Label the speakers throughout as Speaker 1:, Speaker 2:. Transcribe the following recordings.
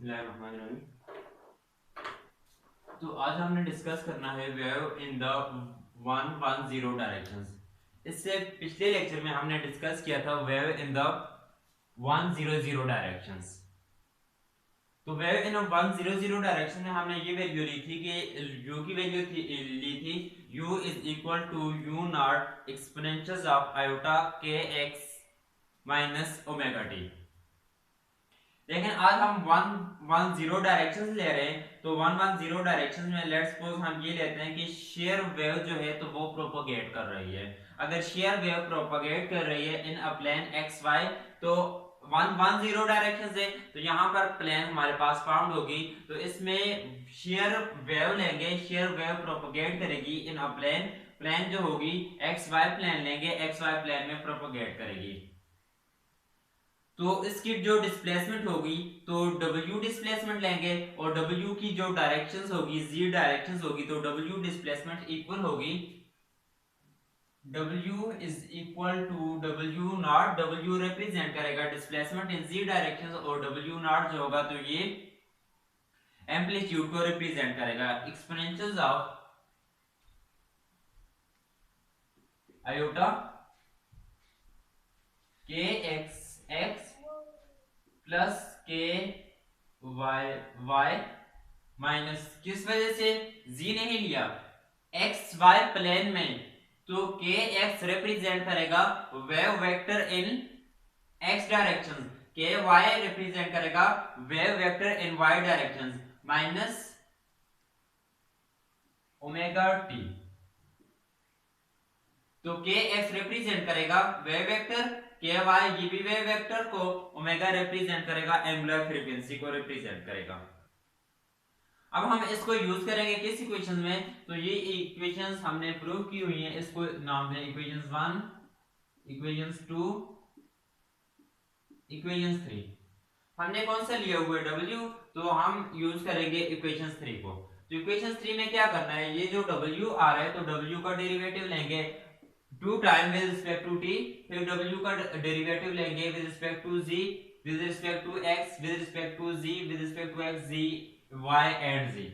Speaker 1: बिस्मिल्लाहिर्रहमानिर्रहीम। तो आज हमने डिस्कस करना है वेव इन द 110 डायरेक्शंस। इससे पिछले लेक्चर में हमने डिस्कस किया था वेव इन द 100 डायरेक्शंस। तो वेव इन 100 डायरेक्शन में हमने ये वैल्यू ली थी कि u की वैल्यू ली थी u is equal to u naught exponential of iota k x minus omega t. लेकिन आज हम 110 डायरेक्शंस ले रहे हैं। तो 110 डायरेक्शंस में लेट्स सपोज हम ये लेते हैं कि शेयर वेव जो है तो वो प्रोपोगेट कर रही है। अगर शेयर वेव प्रोपोगेट कर रही है इन अ प्लेन एक्स वाई, तो 110 डायरेक्शन से तो यहाँ पर प्लेन हमारे पास फाउंड होगी। तो इसमें शेयर वेव लेंगे, शेयर वेव प्रोपोगेट करेगी इन अ प्लेन, प्लेन जो होगी एक्स वाई प्लेन लेंगे, एक्स वाई प्लेन में प्रोपोगेट करेगी। तो इसकी जो डिस्प्लेसमेंट होगी तो W डिस्प्लेसमेंट लेंगे और W की जो डायरेक्शंस होगी Z डायरेक्शंस होगी, तो W डिस्प्लेसमेंट इक्वल होगी W is equal to W naught. W represent करेगा डिस्प्लेसमेंट इन Z डायरेक्शंस और W नॉट जो होगा तो ये एम्पलीट्यूड को रिप्रेजेंट करेगा। Exponential of iota k x x plus k y y minus, किस वजह से जी नहीं लिया एक्स वाई प्लेन में, तो के एक्स रिप्रेजेंट करेगा wave vector in x direction, k y represent करेगा wave vector in y direction minus omega t. तो के एक्स रिप्रेजेंट करेगा वेव वेक्टर, के वाई ये भी वेव वेक्टर को, omega represent करेगा एंगुलर फ्रीक्वेंसी को represent करेगा। अब हम इसको यूज करेंगे किस इक्वेशन में, तो ये इक्वेशंस हमने प्रूव की हुई हैं, इसको नाम दें इक्वेशंस 1, इक्वेशंस 2, इक्वेशंस 3। हमने कौन सा लिया हुआ है W, तो हम यूज करेंगे इक्वेशंस 3 को। तो इक्वेशंस 3 में क्या करना है, ये जो W आ रहा है तो W का डेरिवेटिव लेंगे 2 time with respect to t, फिर W का डेरिवेटिव लेंगे with respect to z, with respect to x, with respect to z, with respect to x, z y and z।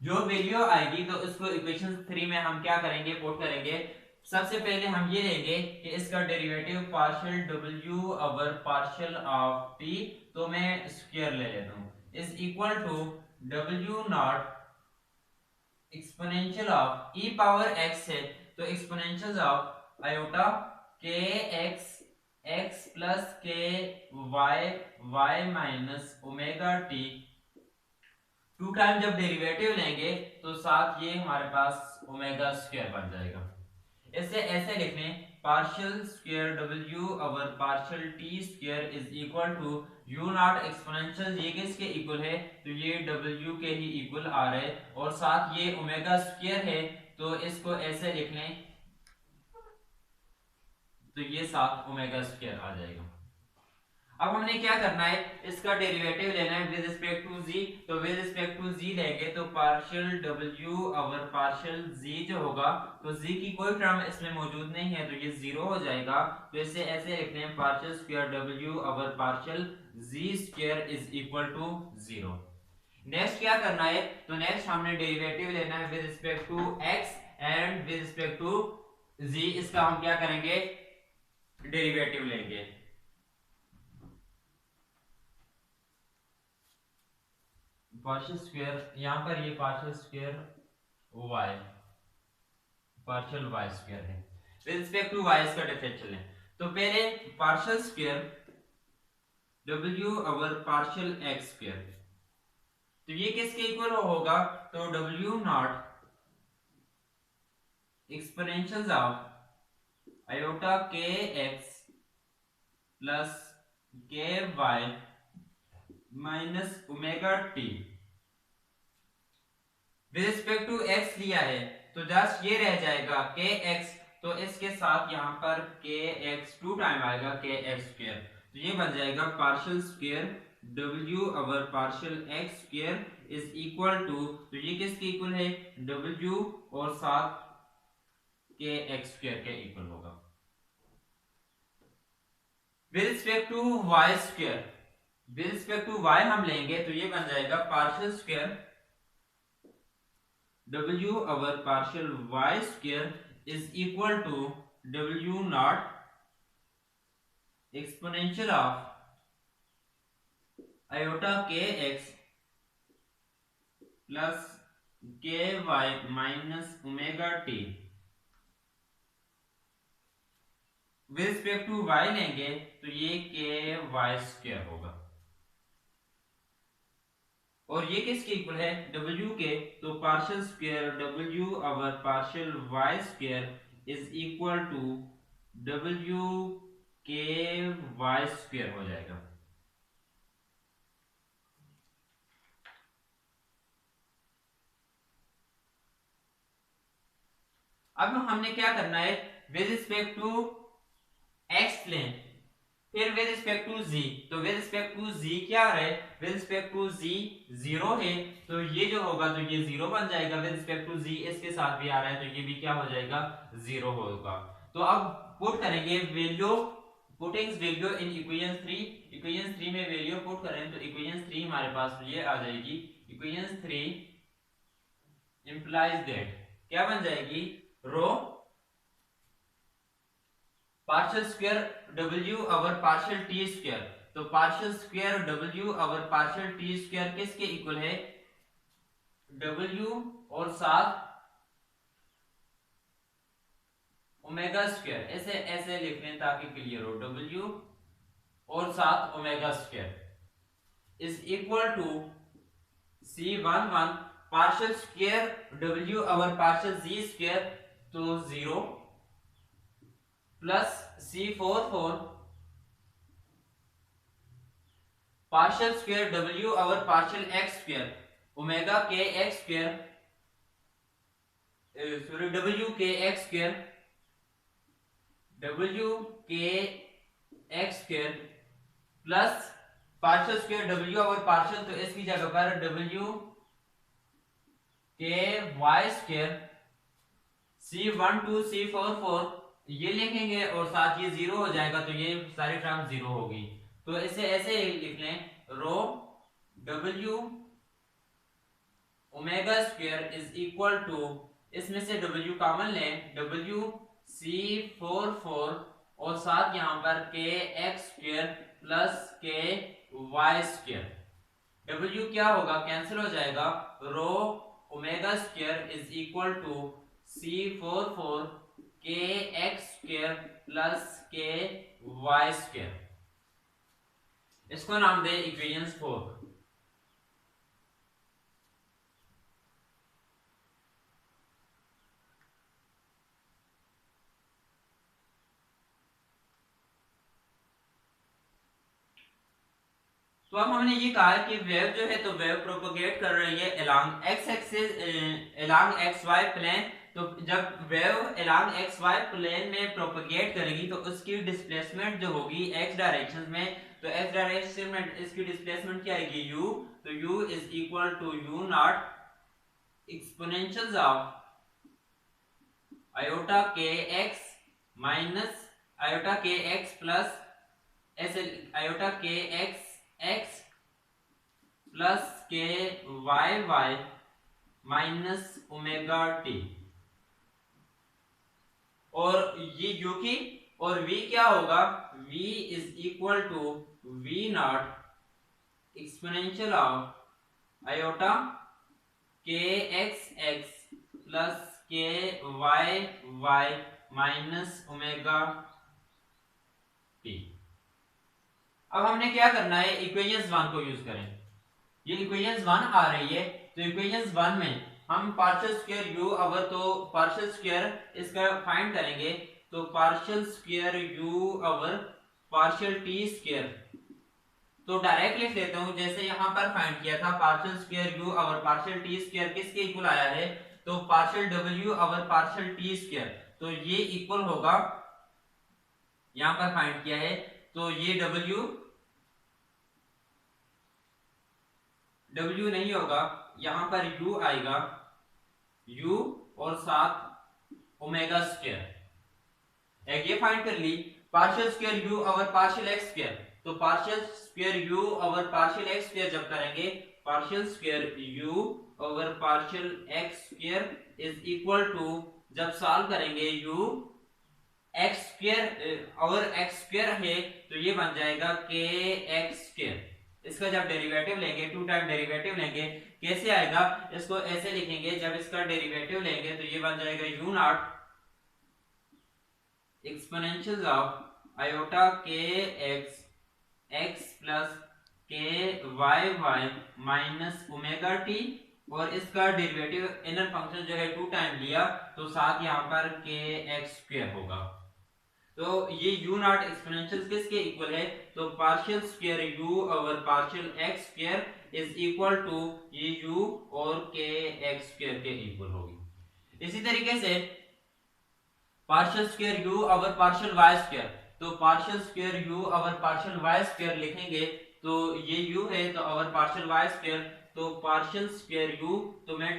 Speaker 1: जो वैल्यू आएगी तो इसको इक्वेशन 3 में हम क्या करेंगे, पुट करेंगे। सबसे पहले हम ये लेंगे कि इसका derivative partial w over partial of t, तो मैं स्क्वायर ले लेता हूं, is equal to w naught exponential of e power x है तो exponential of iota k x x plus k y y minus omega t. 2 time जब derivative लेंगे तो साथ ये हमारे पास ओमेगा स्क्वायर बन जाएगा। इसे ऐसे लिख लें, partial square w over partial t square is equal to u naught exponential, ये किसके इक्वल है, तो ये w के ही इक्वल आ रहे हैं और साथ ये ओमेगा स्क्वायर है तो इसको ऐसे लिख लें, तो ये साथ ओमेगा स्क्वायर आ जाएगा। अब हमने क्या करना है, इसका डेरिवेटिव लेना है विद रिस्पेक्ट टू z, तो विद रिस्पेक्ट टू z लेंगे तो partial w over partial z जो होगा, तो z की कोई टर्म इसमें मौजूद नहीं है तो ये जीरो हो जाएगा। तो इसे ऐसे लिखते हैं, partial square w over partial z square is equal to zero. Next क्या करना है, तो नेक्स्ट हमने डेरिवेटिव लेना है with respect to x and with respect to z, इसका हम क्या करेंगे, डेरिवेटिव लेंगे। पार्शियल स्क्वायर, यहां पर ये partial square y, partial y square है, विद रिस्पेक्ट टू y इसका डिफरेंशियल है। तो पहले partial square w over partial x square, तो ये किसके इक्वल होगा, तो w naught exponential of iota k x plus k y minus omega t. With respect to x लिया है तो जस्ट ये रह जाएगा के x, तो इसके साथ यहाँ पर के x 2 टाइम आएगा के x स्क्वायर, तो ये बन जाएगा partial square w over partial x square is equal to, तो ये किसके इक्वल है, w और साथ के x स्क्वायर के इक्वल होगा। With respect to y square, with respect to y हम लेंगे तो ये बन जाएगा partial square w over partial y square is equal to w naught exponential of iota k x plus k y minus omega t. With respect to y लेंगे तो ये के वाई स्क्वायर होगा और ये किसके इक्वल है w के, तो partial square w over partial y square is equal to w k y square हो जाएगा। अब हमने क्या करना है with respect to x plane, फिर विद रिस्पेक्ट टू z, तो विद रिस्पेक्ट टू z क्या है, विद रिस्पेक्ट टू z 0 है तो ये जो होगा तो ये 0 बन जाएगा। विद रिस्पेक्ट टू z इसके साथ भी आ रहा है तो ये भी क्या हो जाएगा 0 होगा। तो अब पुट करेंगे value, putting value in equation 3, equation 3 में वैल्यू पुट करें तो इक्वेशन 3 हमारे पास ये आ जाएगी। इक्वेशन 3 इंप्लाइज दैट क्या बन जाएगी rho partial square w over partial t square, तो partial square w over partial t square किसके इक्वल है w और साथ ओमेगा स्क्वायर, ऐसे ऐसे लिख लें ताकि क्लियर हो, w और साथ omega square is equal to c11 partial square w over partial z square तो 0 plus c44 partial square w over partial x square omega के x स्क्वायर सॉरी w के x स्क्वायर w के x square plus partial square w over partial तो इसकी जगह पर w k y square c12 c44 ये लिखेंगे और साथ ये 0 हो जाएगा तो ये सारी टर्म 0 होगी। तो इसे ऐसे लिख लें rho w omega square is equal to, इसमें से w कॉमन लें, w c44 और साथ यहां पर k x square plus k y square, w क्या होगा कैंसिल हो जाएगा, rho omega square is equal to c44 k x square plus k y square, इसको नाम दे इक्वेशन 4। तो अब हमने ये कहा कि वेव जो है तो वेव प्रोपोगेट कर रही है along x axis, along x y plane. तो जब wave along x y plane में प्रोपोगेट करेगी तो उसकी डिस्प्लेसमेंट जो होगी एक्स डायरेक्शन में, तो एक्स डायरेक्शन में इसकी डिस्प्लेसमेंट क्या आएगी u, तो u is equal to u naught exponential of iota k x minus iota k x plus ऐसे iota k x x plus k y y minus omega t, और ये जो कि और v क्या होगा, v is equal to v naught exponential of iota k x x plus k y y minus omega t. अब हमने क्या करना है इक्वेशन 1 को यूज करें, ये इक्वेशन 1 आ रही है तो इक्वेशन 1 में हम पार्शियल स्क्वायर u ओवर, तो पार्शियल स्क्वायर इसका फाइंड करेंगे तो partial square u over partial t square, तो डायरेक्ट लिख लेता हूं जैसे यहां पर फाइंड किया था partial square u over partial t square किसके इक्वल आया है, तो partial w over partial t square, तो ये इक्वल होगा, यहां पर फाइंड किया है तो ये w नहीं होगा, यहां पर u आएगा, u और साथ ओमेगा स्क्वायर, एक ये फाइंड कर ली partial square u over partial x square, तो partial square u over partial x square जब करेंगे, partial square u over partial x square is equal to, जब सॉल्व करेंगे यू एक्स स्क्वायर और एक्स स्क्वायर है तो ये बन जाएगा के एक्स स्क्वायर। इसका जब डेरिवेटिव लेंगे, टू टाइम डेरिवेटिव लेंगे, कैसे आएगा, इसको ऐसे लिखेंगे, जब इसका डेरिवेटिव लेंगे तो ये बन जाएगा u naught exponential of iota k x x plus k y y minus omega t, और इसका डेरिवेटिव इनर फंक्शन जो है टू टाइम लिया तो साथ यहाँ पर के एक्स स्क्वायर होगा। तो ये u नॉट एक्सपोनेंशियल किसके इक्वल है, तो partial square u over partial x square is equal to ये u और k x स्क्वायर के इक्वल होगी। इसी तरीके से partial square u over partial y square, तो partial square u over partial y square लिखेंगे तो ये u है तो ओवर पार्शियल y स्क्वायर, तो पार्शियल स्क्वायर u, तो मैं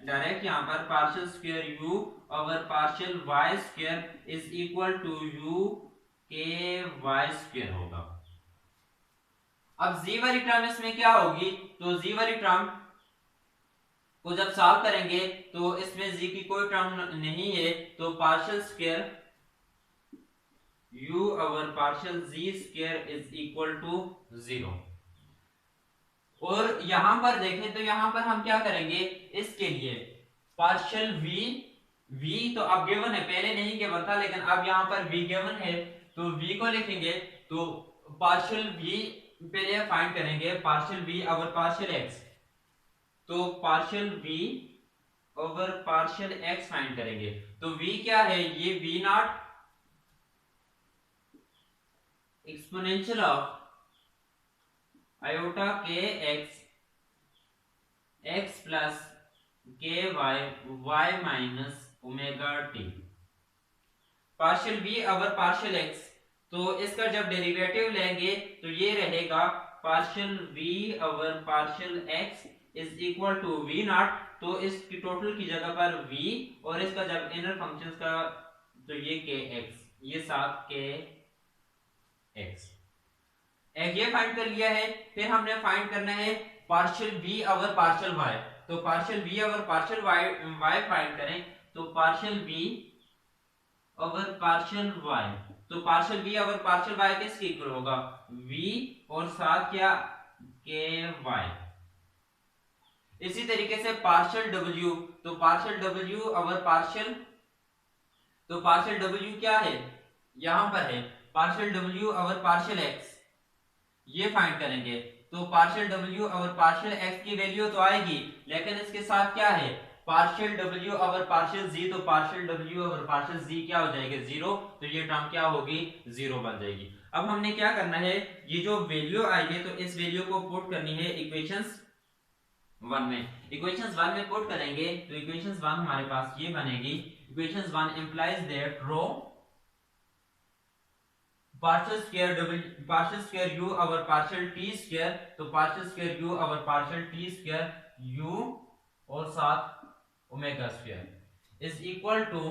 Speaker 1: डायरेक्ट यहाँ पर partial square u over partial y square is equal to u k y square होगा। अब z वाली टर्म इसमें क्या होगी, तो z वाली टर्म को जब सॉल्व करेंगे तो इसमें z की कोई टर्म नहीं है, तो partial square u over partial z square is equal to 0। और यहां पर देखें तो यहां पर हम क्या करेंगे, इसके लिए पार्शियल v तो अब गिवन है, पहले नहीं गिवन था लेकिन अब यहां पर v गिवन है तो v को लिखेंगे, तो पार्शियल v पहले फाइंड करेंगे, partial v over partial x, तो partial v over partial x find करेंगे, तो v क्या है, ये v naught exponential of iota k x x plus k y y minus omega t, partial v over partial x, तो इसका जब derivative लेंगे तो ये रहेगा partial v over partial x is equal to v naught, तो इसकी total की जगह पर v और इसका जब इनर फंक्शंस का तो ये के x, ये साथ के x एक ये फाइंड कर लिया है। फिर हमने फाइंड करना है partial v over partial y, तो partial v over partial y find करें, तो partial v over partial y, तो partial v over partial y किसके इक्वल होगा, v और साथ क्या के y। इसी तरीके से पार्शियल w, तो पार्शियल w ओवर पार्शियल, तो पार्शियल w क्या है, यहां पर है partial w over partial x, ये फाइंड करेंगे, तो partial w over partial x की वैल्यू तो आएगी लेकिन इसके साथ क्या है partial w over partial z, तो partial w over partial z क्या हो जाएगा 0, तो ये टर्म क्या होगी 0 बन जाएगी। अब हमने क्या करना है, ये जो वैल्यू आई है तो इस वैल्यू को पुट करनी है इक्वेशंस 1 में, इक्वेशंस 1 में पुट करेंगे तो इक्वेशंस 1 हमारे पास ये बनेगी, equations 1 implies that rho partial square u over partial t square, तो partial square u over partial t square u और साथ omega square is equal to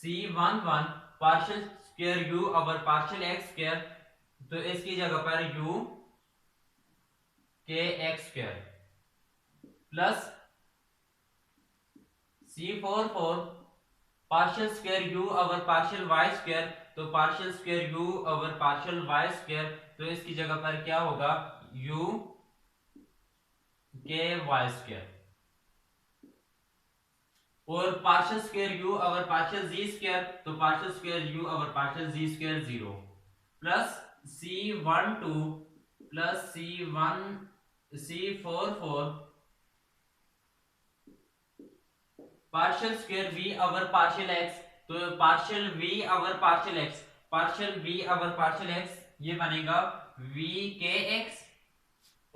Speaker 1: c11 partial square u over partial x square, तो इसकी जगह पर u k x square plus c44 partial square u over partial y square, तो partial square u over partial y square, तो इसकी जगह पर क्या होगा u के y स्क्वायर, और partial square u over partial z square, तो partial square u over partial z square 0 plus c12 plus c44 partial square v over partial x, तो partial v over partial x, partial v over partial x ये बनेगा v k x,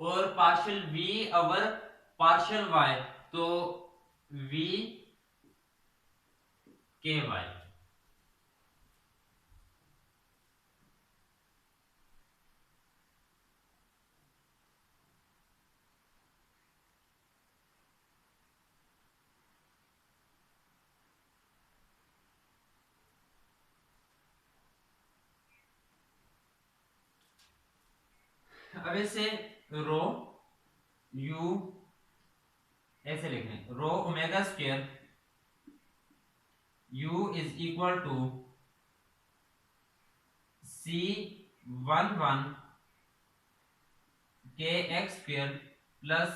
Speaker 1: और partial v over partial y, तो v के y। अब इसे रो u ऐसे लिखने, rho omega square u is equal to c 11 k x square plus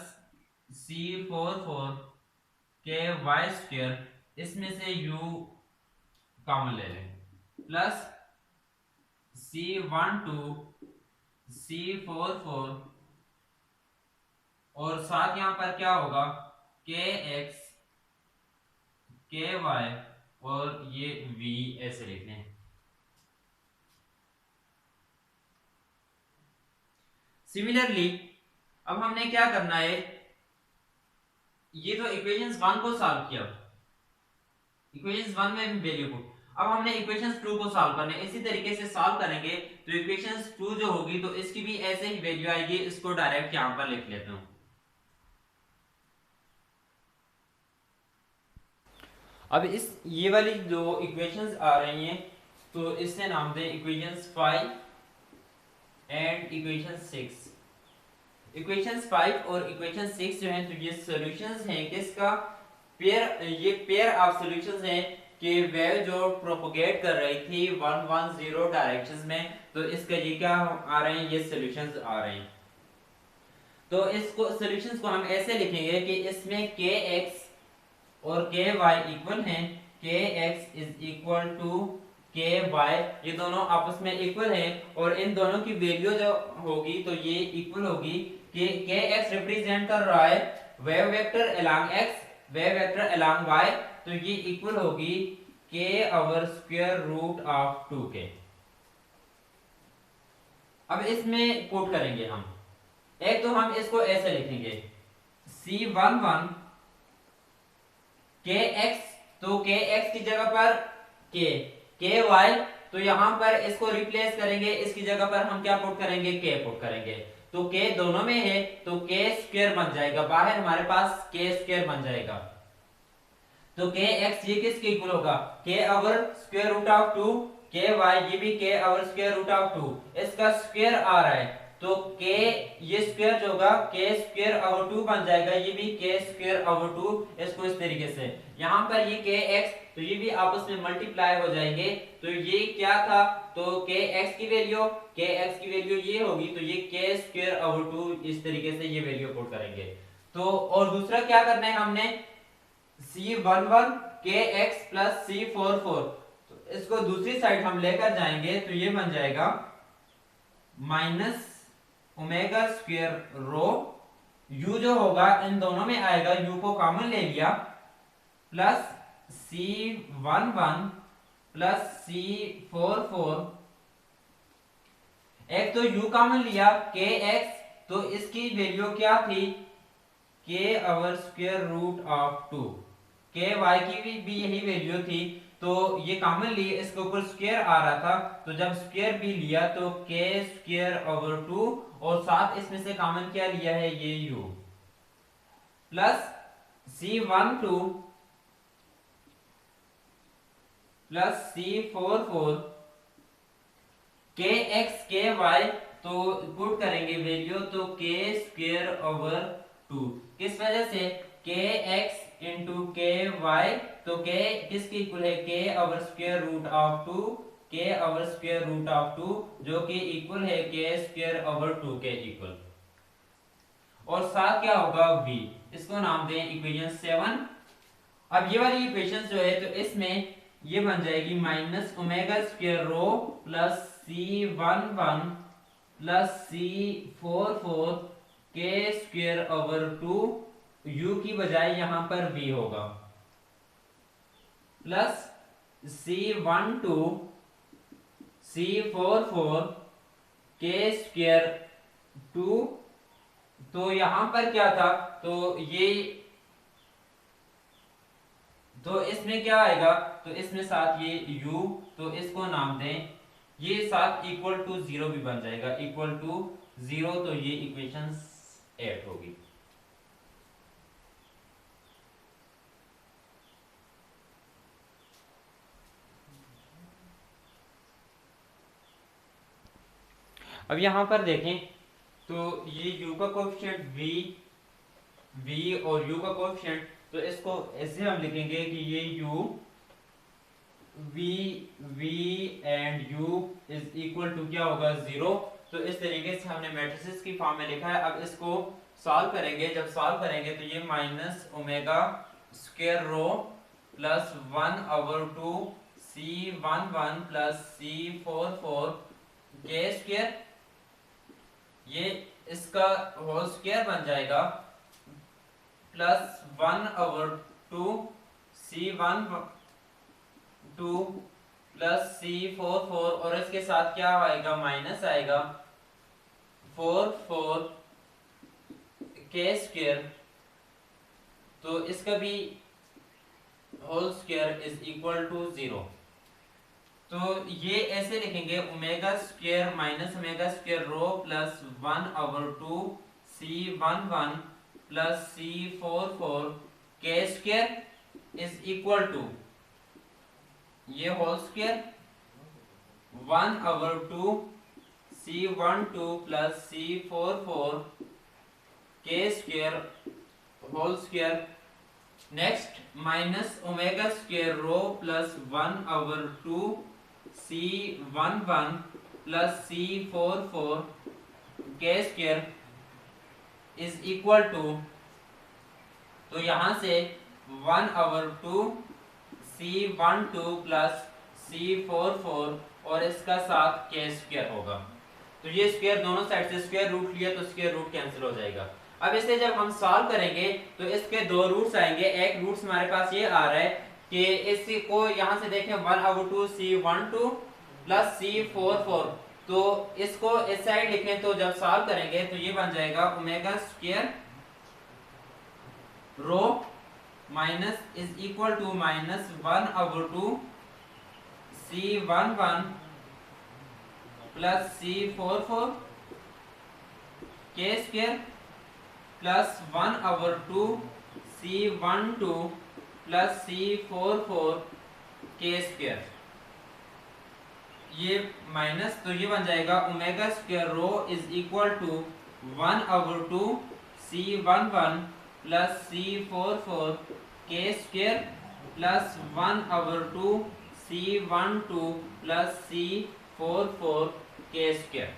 Speaker 1: सी 44 के वाई स्क्वायर, इसमें से u कॉमन ले लें, प्लस सी 12 सी 44 और साथ यहां पर क्या होगा के एक्स के वाई और ये v ऐसे लिखने। सिमिलरली अब हमने क्या करना है, ये तो इक्वेशंस 1 को सॉल्व किया, इक्वेशंस 1 में वैल्यू को, अब हमने इक्वेशंस 2 को सॉल्व करना है। इसी तरीके से सॉल्व करेंगे तो इक्वेशंस 2 जो होगी तो इसकी भी ऐसे ही वैल्यू आएगी। इसको डायरेक्ट यहां पर लिख लेता हूं। अब इस ये वाली जो इक्वेशंस आ रही हैं तो इससे नाम दें इक्वेशंस 5 एंड इक्वेशन 6। इक्वेशंस 5 और इक्वेशन 6 जो हैं तो ये सॉल्यूशंस हैं किसका, पेयर, ये पेयर ऑफ सॉल्यूशंस हैं कि वेव जो प्रोपोगेट कर रही थी 110 डायरेक्शंस में, तो इसका ये क्या आ रहे हैं, ये सॉल्यूशंस आ रहे हैं। तो इसको सॉल्यूशंस को हम ऐसे लिखेंगे कि इसमें के एक्स और के वाई इक्वल हैं, के एक्स इज इक्वल टू के वाई, ये दोनों आपस में इक्वल हैं और इन दोनों की वैल्यू जो होगी तो ये इक्वल होगी कि के एक्स रिप्रेजेंट कर रहा है wave vector along x, wave vector along y, तो ये इक्वल होगी के over square root of 2k। अब इसमें कोट करेंगे हम, एक तो हम इसको ऐसे लिखेंगे C11 के एक्स, तो के एक्स की जगह पर के वाई, तो यहां पर इसको रिप्लेस करेंगे, इसकी जगह पर हम क्या पुट करेंगे, के पुट करेंगे, तो के दोनों में है तो के स्क्वायर बन जाएगा, बाहर हमारे पास के स्क्वायर बन जाएगा। तो के एक्स ये किसके इक्वल होगा, के ओवर स्क्वायर रूट ऑफ 2, के वाई ये भी के ओवर स्क्वायर रूट ऑफ 2, इसका स्क्वायर आ रहा है तो के ये स्क्वायर जो होगा के स्क्वायर ओवर 2 बन जाएगा, ये भी के स्क्वायर ओवर 2, इसको इस तरीके से यहां पर ये के एक्स तो ये भी आपस में मल्टीप्लाई हो जाएंगे, तो ये क्या था, तो के एक्स की वैल्यू ये होगी, तो ये के स्क्वायर ओवर 2, इस तरीके से ये वैल्यू पुट करेंगे। तो और दूसरा क्या करना है हमने, C11 के एक्स प्लस C44, तो इसको दूसरी साइड हम लेकर जाएंगे तो ये बन जाएगा माइनस ओमेगा स्क्वायर रो, u जो होगा इन दोनों में आएगा, u को कॉमन ले लिया, प्लस C11 प्लस C44, एक तो u कॉमन लिया के एक्स, तो इसकी वैल्यू क्या थी के ओवर स्क्वायर रूट ऑफ 2, के वाई की भी यही वैल्यू थी, तो ये कॉमन लिए, इसके ऊपर स्क्वायर आ रहा था, तो जब स्क्वायर भी लिया तो के स्क्वायर ओवर 2 और साथ इसमें से कॉमन क्या लिया है ये u, plus C12 plus C44 k x के वाई, तो पुट करेंगे वैल्यू, तो के स्क्वायर ओवर 2, किस वजह से के एक्स इंटू के वाई, तो के किसके इक्वल है, के ओवर स्क्वायर रूट ऑफ 2, के ओवर स्क्वायर रूट ऑफ 2 जो कि इक्वल है के स्क्वायर ओवर 2 के इक्वल, और साथ क्या होगा v, इसको नाम दें इक्वेशन 7। अब ये वाली इक्वेशन जो है तो इसमें ये बन जाएगी minus omega square rho plus C11 plus C44 के स्क्वायर ओवर 2, u की बजाय यहां पर v होगा, प्लस C12 C44 के स्क्वायर 2, तो यहां पर क्या था, तो ये तो इसमें क्या आएगा, तो इसमें साथ ये u, तो इसको नाम दें, ये साथ इक्वल टू 0 भी बन जाएगा, इक्वल टू 0, तो ये इक्वेशन 8 होगी। अब यहां पर देखें तो ये u का कोएफिशिएंट v और u का कोएफिशिएंट, तो इसको ऐसे हम लिखेंगे कि ये u v and u is equal to क्या होगा 0। तो इस तरीके से हमने मैट्रिसेस की फॉर्म में लिखा है। अब इसको सॉल्व करेंगे, जब सॉल्व करेंगे तो ये minus omega square rho plus 1/2 c11 plus c44 के स्क्वायर, ये इसका होल स्क्वायर बन जाएगा प्लस 1/2 c12 प्लस c44 और इसके साथ क्या आएगा माइनस आएगा 4 के स्क्वायर, तो इसका भी whole square is equal to 0। तो ये ऐसे लिखेंगे omega square minus omega square rho plus 1/2 c11 plus c44 के स्क्वायर इज इक्वल टू ये whole square 1/2 c12 plus c44 के square whole square. Next minus omega square rho plus 1/2 c11 plus c44 के square is equal to, तो यहां से 1/2 c12 plus c44 और इसका साथ के स्क्वायर होगा। तो ये स्क्वायर दोनों साइड से स्क्वायर रूट लिया तो स्क्वायर रूट कैंसिल हो जाएगा। अब इसे जब हम सॉल्व करेंगे तो इसके दो रूट्स आएंगे। एक रूट्स हमारे पास ये आ रहा है कि इसको यहां से देखें 1/2 c12 प्लस c44, तो इसको इस साइड लिखें तो जब सॉल्व करेंगे तो ये बन जाएगा omega square rho minus is equal to minus 1/2 c11 plus c44 के square plus 1/2 c12 plus c44 के स्क्वायर, ये माइनस, तो ये बन जाएगा omega square rho is equal to 1/2 c11 plus c44 के square plus 1/2 c12 plus c44 के square.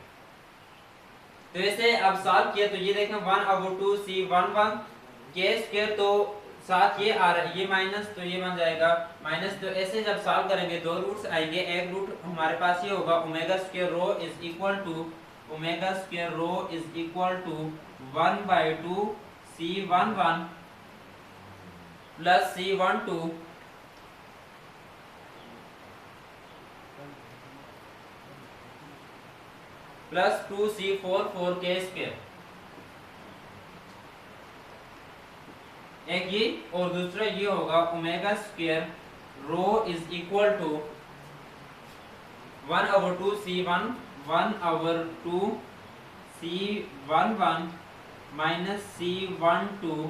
Speaker 1: तो इसे अब सॉल्व किया तो ये देखें 1/2 c11 के स्क्वायर, तो साथ ये आ रहा है ये माइनस, तो ये बन जाएगा माइनस। तो ऐसे जब सॉल्व करेंगे दो रूट्स आएंगे। एक रूट हमारे पास ये होगा omega square rho is equal to omega square rho is equal to 1/2 c11 plus c12 plus 2c44 के स्क्वायर, एक ये और दूसरा ये होगा omega square rho is equal to 1/2 c1 1/2 c11 minus c12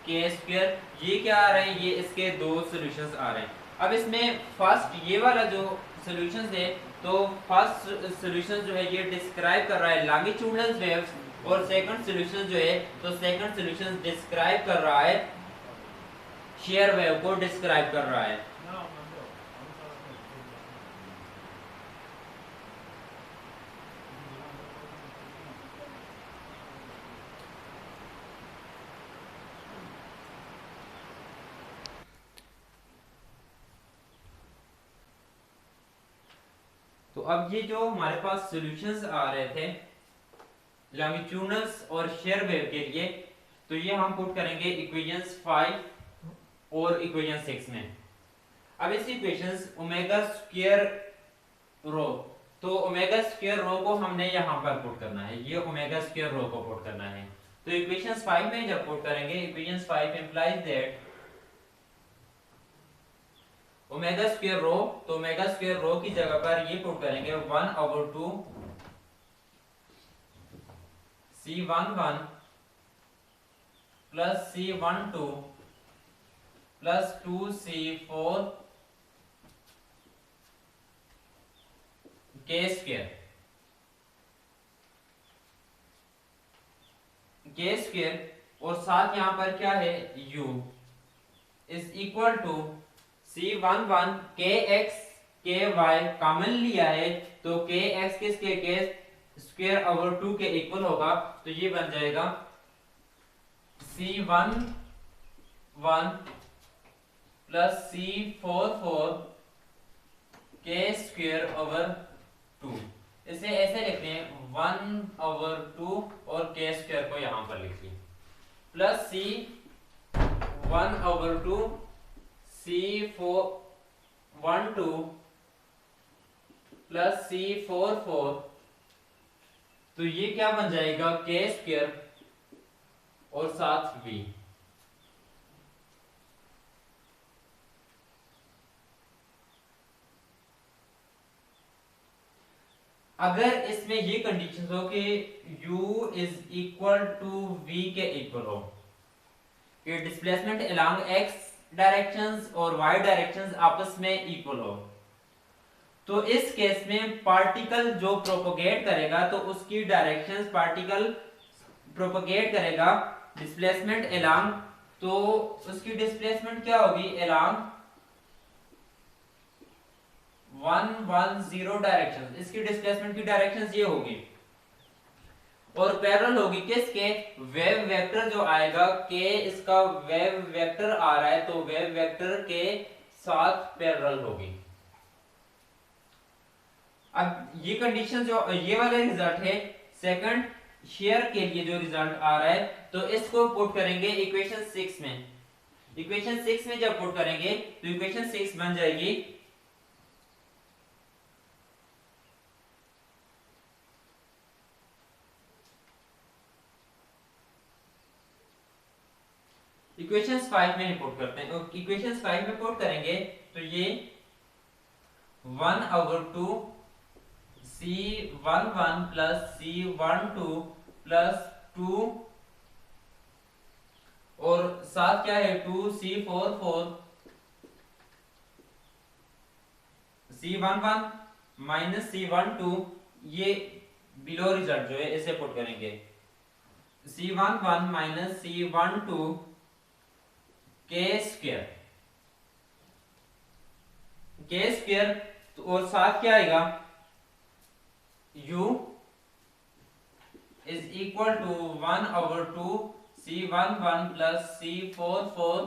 Speaker 1: के स्क्वायर। ये क्या आ रहे हैं, ये इसके दो सॉल्यूशंस आ रहे हैं। अब इसमें फर्स्ट ये वाला जो सॉल्यूशंस है, तो फर्स्ट सॉल्यूशन जो है ये डिस्क्राइब कर रहा है लॉन्गिट्यूडनल वेव्स, और सेकंड सॉल्यूशन जो है तो सेकंड सॉल्यूशन डिस्क्राइब कर रहा है शेयर वेव को डिस्क्राइब कर रहा है। तो अब ये जो हमारे पास सॉल्यूशंस आ रहे थे लॉन्गिट्यूडनल्स और शेयर वेव के लिए, तो ये हम पुट करेंगे इक्वेशंस 5 और इक्वेशन 6 में। अब इस इक्वेशंस ओमेगा स्क्वायर रो, तो ओमेगा स्क्वायर रो को हमने यहां पर पुट करना है, ये ओमेगा स्क्वायर रो को पुट करना है। तो इक्वेशंस 5 में जब पुट करेंगे, equations 5 implies that omega square rho, तो ओमेगा स्क्वायर रो की जगह पर ये पुट करेंगे 1/2 c11 plus c12 plus 2c4 के स्क्वायर। के स्क्वायर और साथ यहाँ पर क्या है u is equal to C11 के एक्स के वाई कॉमन लिया है तो के एक्स किसके के स्क्वायर ओवर 2 के इक्वल होगा, तो ये बन जाएगा C11 प्लस C44 के स्क्वायर ओवर 2। इसे ऐसे लिखते हैं 1/2 और के स्क्वायर को यहां पर लिखिए plus C1/2 C412 plus C44, तो ये क्या बन जाएगा के स्क्वायर और साथ v। अगर इसमें ये कंडीशन हो कि u is equal to v के इक्वल हो, कि डिस्प्लेसमेंट अलोंग x डायरेक्शंस और y डायरेक्शंस आपस में इक्वल हो, तो इस केस में पार्टिकल जो प्रोपोगेट करेगा तो उसकी डायरेक्शंस पार्टिकल प्रोपोगेट करेगा डिस्प्लेसमेंट अलोंग, तो उसकी डिस्प्लेसमेंट क्या होगी अलोंग 110 डायरेक्शन। इसकी डिस्प्लेसमेंट की डायरेक्शंस ये होगी और पैरेलल होगी किसके वेव वेक्टर जो आएगा के इसका वेव वेक्टर आ रहा है तो वेव वेक्टर के साथ पैरेलल होगी। अब ये कंडीशन जो ये वाला रिजल्ट है सेकंड शेयर के लिए जो रिजल्ट आ रहा है तो इसको पुट करेंगे इक्वेशन 6 में। इक्वेशन 6 में जब पुट करेंगे तो इक्वेशन 6 बन जाएगी इक्वेशंस 5 में पुट करते हैं। तो इक्वेशंस 5 में पुट करेंगे तो ये 1/2 C11 प्लस C12 प्लस 2 और साथ क्या है 2 C44 C11 माइनस C12, ये बिलो रिजल्ट जो है इसे पुट करेंगे C11 माइनस C12 के स्क्वायर तो और साथ क्या आएगा u is equal to 1/2 C11 plus C44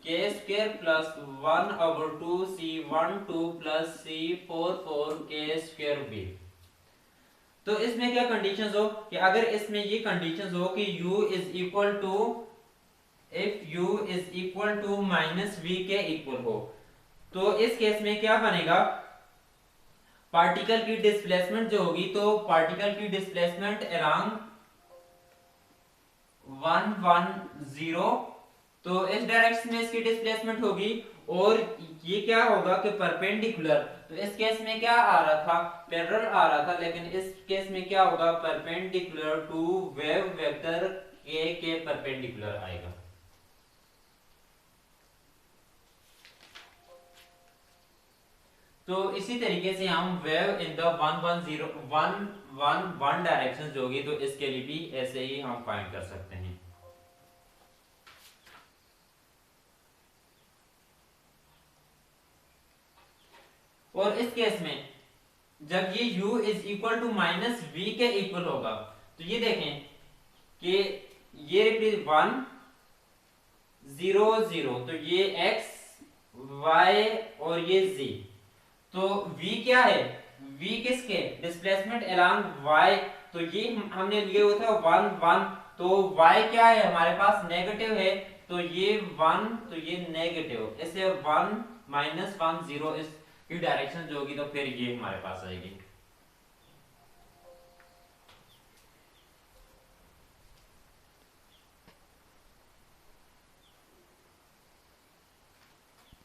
Speaker 1: के square plus 1/2 C12 plus C44 के स्क्वायर v। तो इसमें क्या कंडीशंस हो कि अगर इसमें ये कंडीशंस हो कि u is equal to if u is equal to minus v के इक्वल हो, तो इस केस में क्या बनेगा पार्टिकल की डिस्प्लेसमेंट जो होगी तो पार्टिकल की डिस्प्लेसमेंट अलोंग 110, तो इस डायरेक्शन में इसकी डिस्प्लेसमेंट होगी और ये क्या होगा कि परपेंडिकुलर, तो इस केस में क्या आ रहा था पैरेलल आ रहा था, लेकिन इस केस में क्या होगा परपेंडिकुलर टू वेव वेक्टर के परपेंडिकुलर आएगा। तो इसी तरीके से हम वेव इन द 111 डायरेक्शन जो होगी तो इसके लिए भी ऐसे ही हम फाइंड कर सकते हैं। और इस केस में जब ये u is equal to minus v के इक्वल होगा तो ये देखें कि ये 1 0 0, तो ये x y और ये z, तो v क्या है v किसके डिस्प्लेसमेंट अलोंग y, तो ये हमने लिए हुआ था 1 1, तो y क्या है हमारे पास नेगेटिव है तो ये 1 तो ये नेगेटिव, ऐसे 1 -1 0 इसकी डायरेक्शन जो होगी तो फिर ये हमारे पास आएगी।